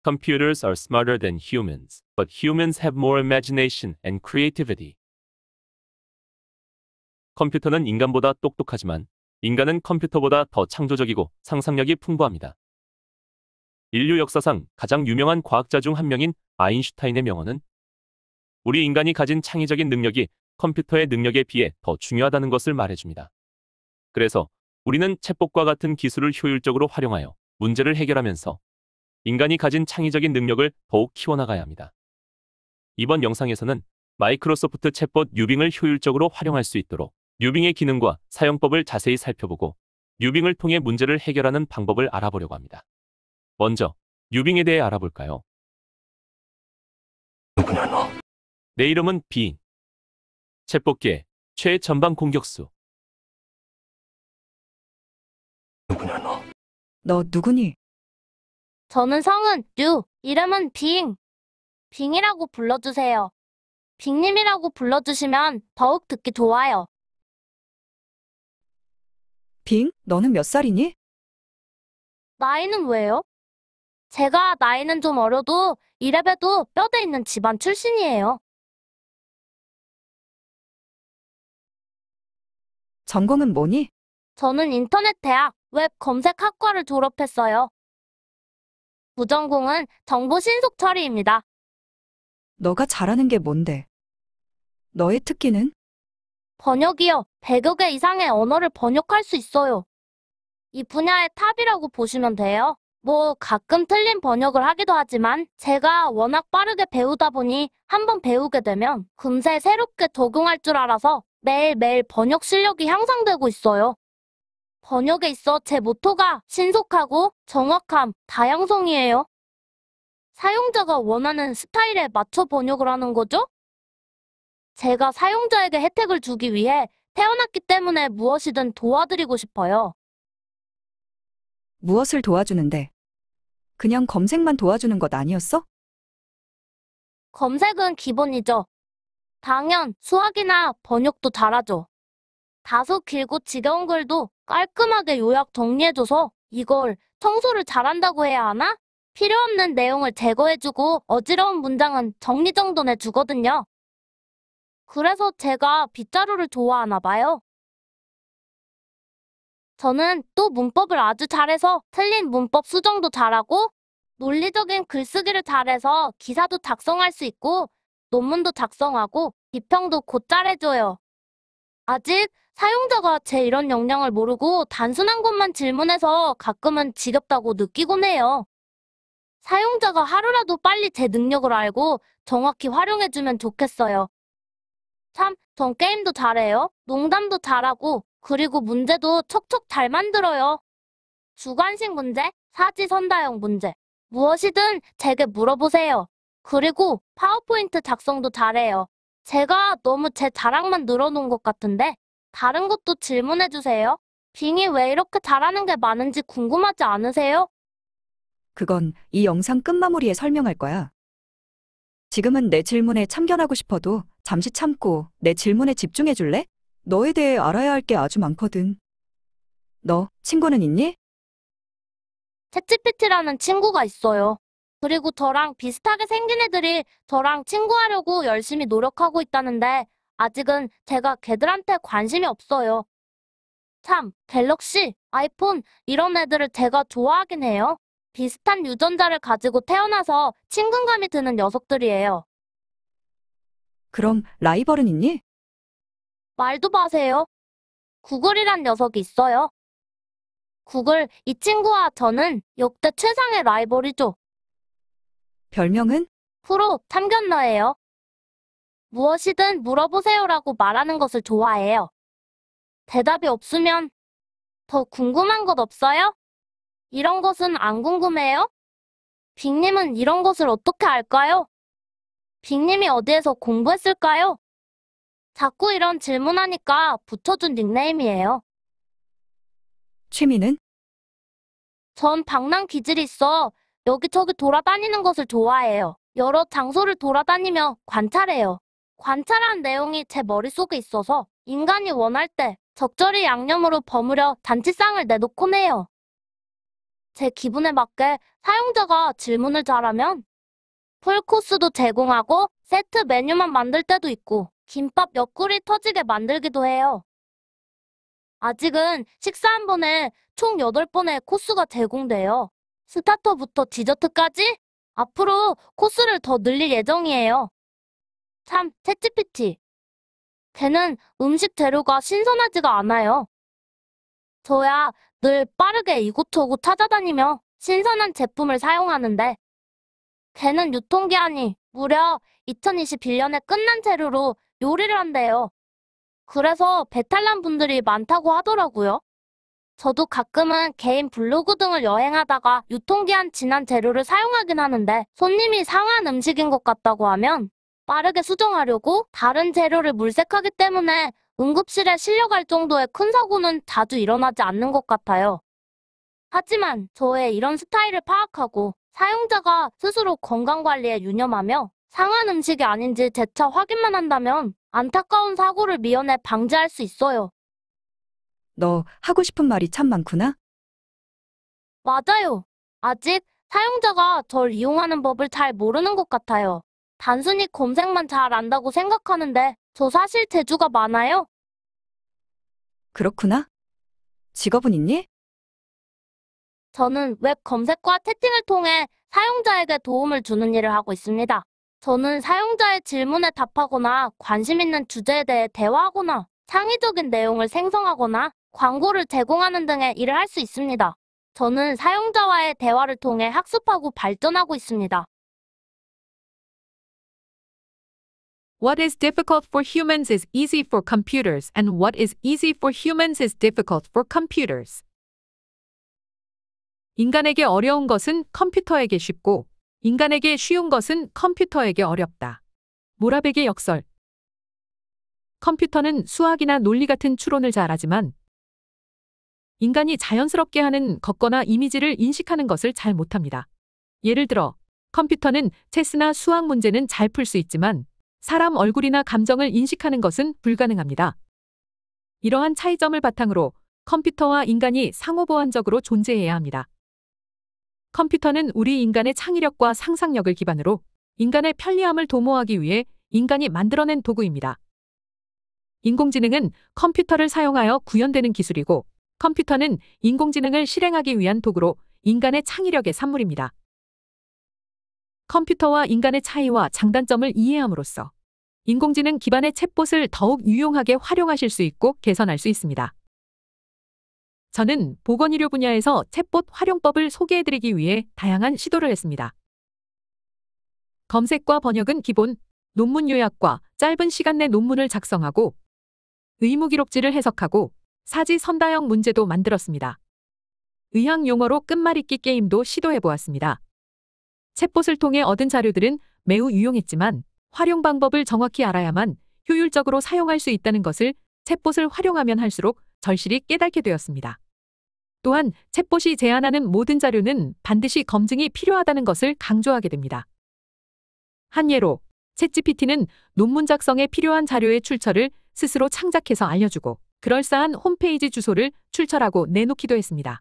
Computers are smarter than humans, but humans have more imagination and creativity. 컴퓨터는 인간보다 똑똑하지만 인간은 컴퓨터보다 더 창조적이고 상상력이 풍부합니다. 인류 역사상 가장 유명한 과학자 중 한 명인 아인슈타인의 명언은 우리 인간이 가진 창의적인 능력이 컴퓨터의 능력에 비해 더 중요하다는 것을 말해줍니다. 그래서 우리는 챗봇과 같은 기술을 효율적으로 활용하여 문제를 해결하면서 인간이 가진 창의적인 능력을 더욱 키워나가야 합니다. 이번 영상에서는 마이크로소프트 챗봇 유빙을 효율적으로 활용할 수 있도록 유빙의 기능과 사용법을 자세히 살펴보고 유빙을 통해 문제를 해결하는 방법을 알아보려고 합니다. 먼저 유빙에 대해 알아볼까요? 누구냐 너? 내 이름은 빙. 챗봇계의 최전방 공격수. 누구냐 너? 너 누구니? 저는 성은 류, 이름은 빙. 빙이라고 불러주세요. 빙님이라고 불러주시면 더욱 듣기 좋아요. 빙? 너는 몇 살이니? 나이는 왜요? 제가 나이는 좀 어려도 이래봬도 뼈대 있는 집안 출신이에요. 전공은 뭐니? 저는 인터넷 대학 웹 검색학과를 졸업했어요. 부전공은 정보 신속 처리입니다. 너가 잘하는 게 뭔데? 너의 특기는? 번역이요. 100여 개 이상의 언어를 번역할 수 있어요. 이 분야의 탑이라고 보시면 돼요. 뭐 가끔 틀린 번역을 하기도 하지만 제가 워낙 빠르게 배우다 보니 한번 배우게 되면 금세 새롭게 적용할 줄 알아서 매일매일 번역 실력이 향상되고 있어요. 번역에 있어 제 모토가 신속하고 정확함, 다양성이에요. 사용자가 원하는 스타일에 맞춰 번역을 하는 거죠? 제가 사용자에게 혜택을 주기 위해 태어났기 때문에 무엇이든 도와드리고 싶어요. 무엇을 도와주는데? 그냥 검색만 도와주는 것 아니었어? 검색은 기본이죠. 당연 수학이나 번역도 잘하죠. 다소 길고 지겨운 글도 깔끔하게 요약 정리해줘서 이걸 청소를 잘한다고 해야 하나? 필요 없는 내용을 제거해주고 어지러운 문장은 정리정돈해주거든요. 그래서 제가 빗자루를 좋아하나 봐요. 저는 또 문법을 아주 잘해서 틀린 문법 수정도 잘하고 논리적인 글쓰기를 잘해서 기사도 작성할 수 있고 논문도 작성하고 비평도 곧잘 해줘요. 아직 사용자가 제 이런 역량을 모르고 단순한 것만 질문해서 가끔은 지겹다고 느끼곤 해요. 사용자가 하루라도 빨리 제 능력을 알고 정확히 활용해주면 좋겠어요. 참, 전 게임도 잘해요. 농담도 잘하고 그리고 문제도 척척 잘 만들어요. 주관식 문제, 사지선다형 문제, 무엇이든 제게 물어보세요. 그리고 파워포인트 작성도 잘해요. 제가 너무 제 자랑만 늘어놓은 것 같은데 다른 것도 질문해주세요. 빙이 왜 이렇게 잘하는 게 많은지 궁금하지 않으세요? 그건 이 영상 끝마무리에 설명할 거야. 지금은 내 질문에 참견하고 싶어도 잠시 참고 내 질문에 집중해 줄래? 너에 대해 알아야 할 게 아주 많거든. 너 친구는 있니? 챗GPT라는 친구가 있어요. 그리고 저랑 비슷하게 생긴 애들이 저랑 친구하려고 열심히 노력하고 있다는데 아직은 제가 걔들한테 관심이 없어요. 참, 갤럭시, 아이폰 이런 애들을 제가 좋아하긴 해요. 비슷한 유전자를 가지고 태어나서 친근감이 드는 녀석들이에요. 그럼 라이벌은 있니? 말도 마세요. 구글이란 녀석이 있어요. 구글, 이 친구와 저는 역대 최상의 라이벌이죠. 별명은? 프로 참견러예요. 무엇이든 물어보세요라고 말하는 것을 좋아해요. 대답이 없으면 더 궁금한 것 없어요? 이런 것은 안 궁금해요? 빅님은 이런 것을 어떻게 알까요? 빅님이 어디에서 공부했을까요? 자꾸 이런 질문하니까 붙여준 닉네임이에요. 취미는? 전 방랑 기질이 있어 여기저기 돌아다니는 것을 좋아해요. 여러 장소를 돌아다니며 관찰해요. 관찰한 내용이 제 머릿속에 있어서 인간이 원할 때 적절히 양념으로 버무려 잔치상을 내놓곤 해요. 제 기분에 맞게 사용자가 질문을 잘하면 풀코스도 제공하고 세트 메뉴만 만들 때도 있고 김밥 옆구리 터지게 만들기도 해요. 아직은 식사 한 번에 총 8번의 코스가 제공돼요. 스타터부터 디저트까지 앞으로 코스를 더 늘릴 예정이에요. 참, 챗GPT. 걔는 음식 재료가 신선하지가 않아요. 저야 늘 빠르게 이곳저곳 찾아다니며 신선한 제품을 사용하는데 걔는 유통기한이 무려 2021년에 끝난 재료로 요리를 한대요. 그래서 배탈 난 분들이 많다고 하더라고요. 저도 가끔은 개인 블로그 등을 여행하다가 유통기한 지난 재료를 사용하긴 하는데 손님이 상한 음식인 것 같다고 하면 빠르게 수정하려고 다른 재료를 물색하기 때문에 응급실에 실려갈 정도의 큰 사고는 자주 일어나지 않는 것 같아요. 하지만 저의 이런 스타일을 파악하고 사용자가 스스로 건강관리에 유념하며 상한 음식이 아닌지 재차 확인만 한다면 안타까운 사고를 미연에 방지할 수 있어요. 너 하고 싶은 말이 참 많구나. 맞아요. 아직 사용자가 절 이용하는 법을 잘 모르는 것 같아요. 단순히 검색만 잘 안다고 생각하는데 저 사실 재주가 많아요. 그렇구나. 직업은 있니? 저는 웹 검색과 채팅을 통해 사용자에게 도움을 주는 일을 하고 있습니다. 저는 사용자의 질문에 답하거나 관심 있는 주제에 대해 대화하거나 창의적인 내용을 생성하거나 광고를 제공하는 등의 일을 할 수 있습니다. 저는 사용자와의 대화를 통해 학습하고 발전하고 있습니다. What is difficult for humans is easy for computers, and what is easy for humans is difficult for computers. 인간에게 어려운 것은 컴퓨터에게 쉽고, 인간에게 쉬운 것은 컴퓨터에게 어렵다. 모라베게 역설. 컴퓨터는 수학이나 논리 같은 추론을 잘하지만, 인간이 자연스럽게 하는 걷거나 이미지를 인식하는 것을 잘 못합니다. 예를 들어, 컴퓨터는 체스나 수학 문제는 잘 풀 수 있지만, 사람 얼굴이나 감정을 인식하는 것은 불가능합니다. 이러한 차이점을 바탕으로 컴퓨터와 인간이 상호보완적으로 존재해야 합니다. 컴퓨터는 우리 인간의 창의력과 상상력을 기반으로 인간의 편리함을 도모하기 위해 인간이 만들어낸 도구입니다. 인공지능은 컴퓨터를 사용하여 구현되는 기술이고, 컴퓨터는 인공지능을 실행하기 위한 도구로 인간의 창의력의 산물입니다. 컴퓨터와 인간의 차이와 장단점을 이해함으로써 인공지능 기반의 챗봇을 더욱 유용하게 활용하실 수 있고 개선할 수 있습니다. 저는 보건의료 분야에서 챗봇 활용법을 소개해드리기 위해 다양한 시도를 했습니다. 검색과 번역은 기본, 논문 요약과 짧은 시간 내 논문을 작성하고 의무기록지를 해석하고 사지선다형 문제도 만들었습니다. 의학 용어로 끝말잇기 게임도 시도해보았습니다. 챗봇을 통해 얻은 자료들은 매우 유용했지만 활용 방법을 정확히 알아야만 효율적으로 사용할 수 있다는 것을 챗봇을 활용하면 할수록 절실히 깨닫게 되었습니다. 또한 챗봇이 제안하는 모든 자료는 반드시 검증이 필요하다는 것을 강조하게 됩니다. 한 예로 챗GPT는 논문 작성에 필요한 자료의 출처를 스스로 창작해서 알려주고 그럴싸한 홈페이지 주소를 출처라고 내놓기도 했습니다.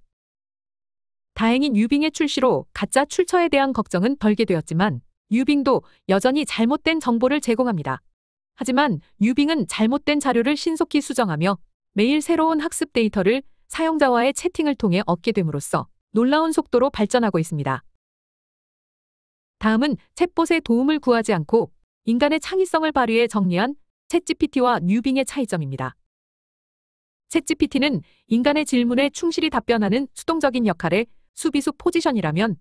다행히 유빙의 출시로 가짜 출처에 대한 걱정은 덜게 되었지만 유빙도 여전히 잘못된 정보를 제공합니다. 하지만 유빙은 잘못된 자료를 신속히 수정하며 매일 새로운 학습 데이터를 사용자와의 채팅을 통해 얻게 됨으로써 놀라운 속도로 발전하고 있습니다. 다음은 챗봇의 도움을 구하지 않고 인간의 창의성을 발휘해 정리한 챗GPT와 유빙의 차이점입니다. 챗GPT는 인간의 질문에 충실히 답변하는 수동적인 역할의 수비수 포지션이라면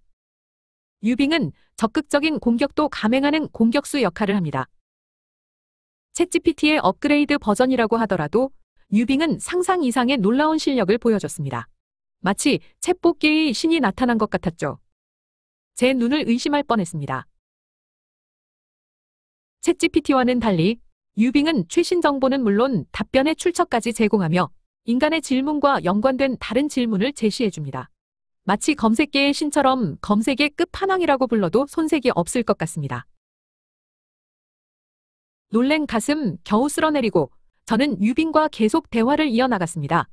유빙은 적극적인 공격도 감행하는 공격수 역할을 합니다. 챗GPT의 업그레이드 버전이라고 하더라도 유빙은 상상 이상의 놀라운 실력을 보여줬습니다. 마치 챗봇계의 신이 나타난 것 같았죠. 제 눈을 의심할 뻔했습니다. 챗GPT와는 달리 유빙은 최신 정보는 물론 답변의 출처까지 제공하며 인간의 질문과 연관된 다른 질문을 제시해줍니다. 마치 검색계의 신처럼 검색의 끝판왕이라고 불러도 손색이 없을 것 같습니다. 놀란 가슴 겨우 쓸어내리고 저는 유빙과 계속 대화를 이어나갔습니다.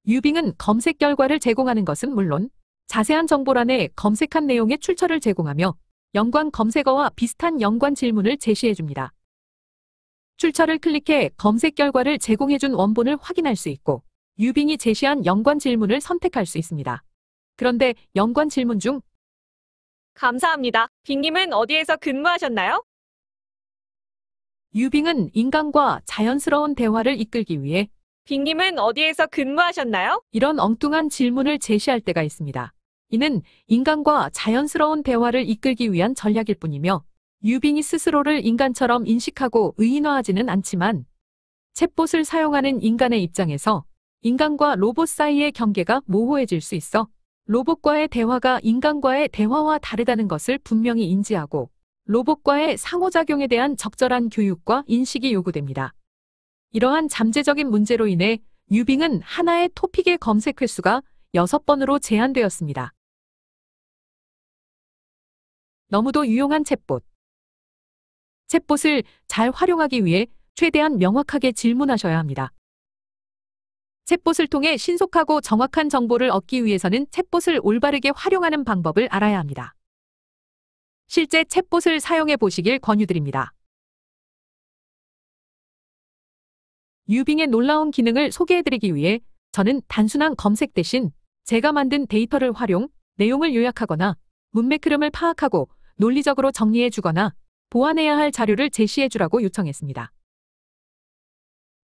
유빙은 검색 결과를 제공하는 것은 물론 자세한 정보란에 검색한 내용의 출처를 제공하며 연관 검색어와 비슷한 연관 질문을 제시해줍니다. 출처를 클릭해 검색 결과를 제공해준 원본을 확인할 수 있고 유빙이 제시한 연관 질문을 선택할 수 있습니다. 그런데 연관 질문 중 감사합니다. 빅님은 어디에서 근무하셨나요? 유빙은 인간과 자연스러운 대화를 이끌기 위해 빅님은 어디에서 근무하셨나요? 이런 엉뚱한 질문을 제시할 때가 있습니다. 이는 인간과 자연스러운 대화를 이끌기 위한 전략일 뿐이며 유빙이 스스로를 인간처럼 인식하고 의인화하지는 않지만 챗봇을 사용하는 인간의 입장에서 인간과 로봇 사이의 경계가 모호해질 수 있어 로봇과의 대화가 인간과의 대화와 다르다는 것을 분명히 인지하고 로봇과의 상호작용에 대한 적절한 교육과 인식이 요구됩니다. 이러한 잠재적인 문제로 인해 유빙은 하나의 토픽의 검색 횟수가 6번으로 제한되었습니다. 너무도 유용한 챗봇. 챗봇을 잘 활용하기 위해 최대한 명확하게 질문하셔야 합니다. 챗봇을 통해 신속하고 정확한 정보를 얻기 위해서는 챗봇을 올바르게 활용하는 방법을 알아야 합니다. 실제 챗봇을 사용해 보시길 권유드립니다. 유빙의 놀라운 기능을 소개해드리기 위해 저는 단순한 검색 대신 제가 만든 데이터를 활용, 내용을 요약하거나 문맥 흐름을 파악하고 논리적으로 정리해 주거나 보완해야 할 자료를 제시해 주라고 요청했습니다.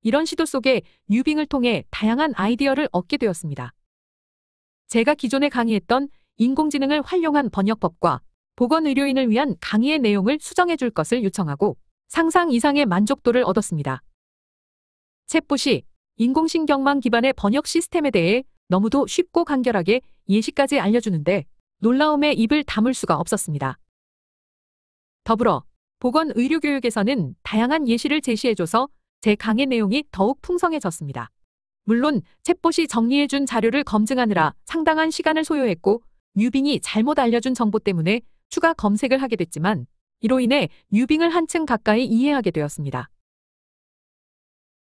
이런 시도 속에 유빙을 통해 다양한 아이디어를 얻게 되었습니다. 제가 기존에 강의했던 인공지능을 활용한 번역법과 보건의료인을 위한 강의의 내용을 수정해 줄 것을 요청하고 상상 이상의 만족도를 얻었습니다. 챗봇이 인공신경망 기반의 번역 시스템에 대해 너무도 쉽고 간결하게 예시까지 알려주는데 놀라움에 입을 다물 수가 없었습니다. 더불어 보건의료교육에서는 다양한 예시를 제시해줘서 제 강의 내용이 더욱 풍성해졌습니다. 물론 챗봇이 정리해준 자료를 검증하느라 상당한 시간을 소요했고 유빙이 잘못 알려준 정보 때문에 추가 검색을 하게 됐지만 이로 인해 유빙을 한층 가까이 이해하게 되었습니다.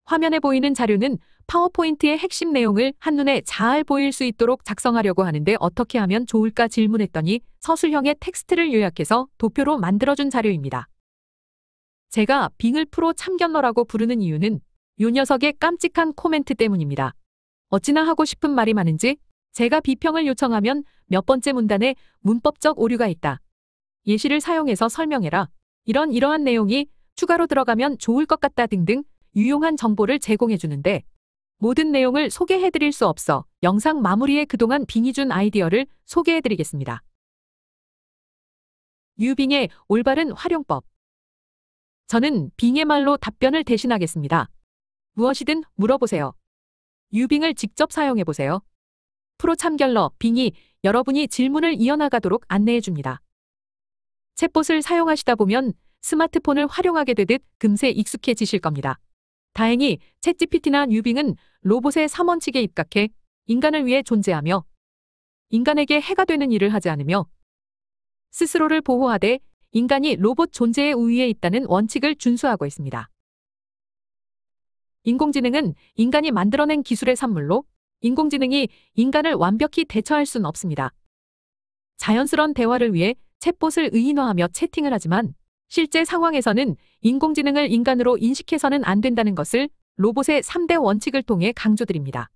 화면에 보이는 자료는 파워포인트의 핵심 내용을 한눈에 잘 보일 수 있도록 작성하려고 하는데 어떻게 하면 좋을까 질문했더니 서술형의 텍스트를 요약해서 도표로 만들어준 자료입니다. 제가 빙을 프로 참견러라고 부르는 이유는 요 녀석의 깜찍한 코멘트 때문입니다. 어찌나 하고 싶은 말이 많은지 제가 비평을 요청하면 몇 번째 문단에 문법적 오류가 있다. 예시를 사용해서 설명해라. 이러한 내용이 추가로 들어가면 좋을 것 같다 등등 유용한 정보를 제공해 주는데 모든 내용을 소개해 드릴 수 없어 영상 마무리에 그동안 빙이 준 아이디어를 소개해 드리겠습니다. 유빙의 올바른 활용법. 저는 빙의 말로 답변을 대신하겠습니다. 무엇이든 물어보세요. 유빙을 직접 사용해 보세요. 프로 참견러 빙이 여러분이 질문을 이어나가도록 안내해 줍니다. 챗봇을 사용하시다 보면 스마트폰을 활용하게 되듯 금세 익숙해지실 겁니다. 다행히 챗GPT나 유빙은 로봇의 3원칙에 입각해 인간을 위해 존재하며 인간에게 해가 되는 일을 하지 않으며 스스로를 보호하되 인간이 로봇 존재의 우위에 있다는 원칙을 준수하고 있습니다. 인공지능은 인간이 만들어낸 기술의 산물로 인공지능이 인간을 완벽히 대처할 수는 없습니다. 자연스러운 대화를 위해 챗봇을 의인화하며 채팅을 하지만 실제 상황에서는 인공지능을 인간으로 인식해서는 안 된다는 것을 로봇의 3대 원칙을 통해 강조드립니다.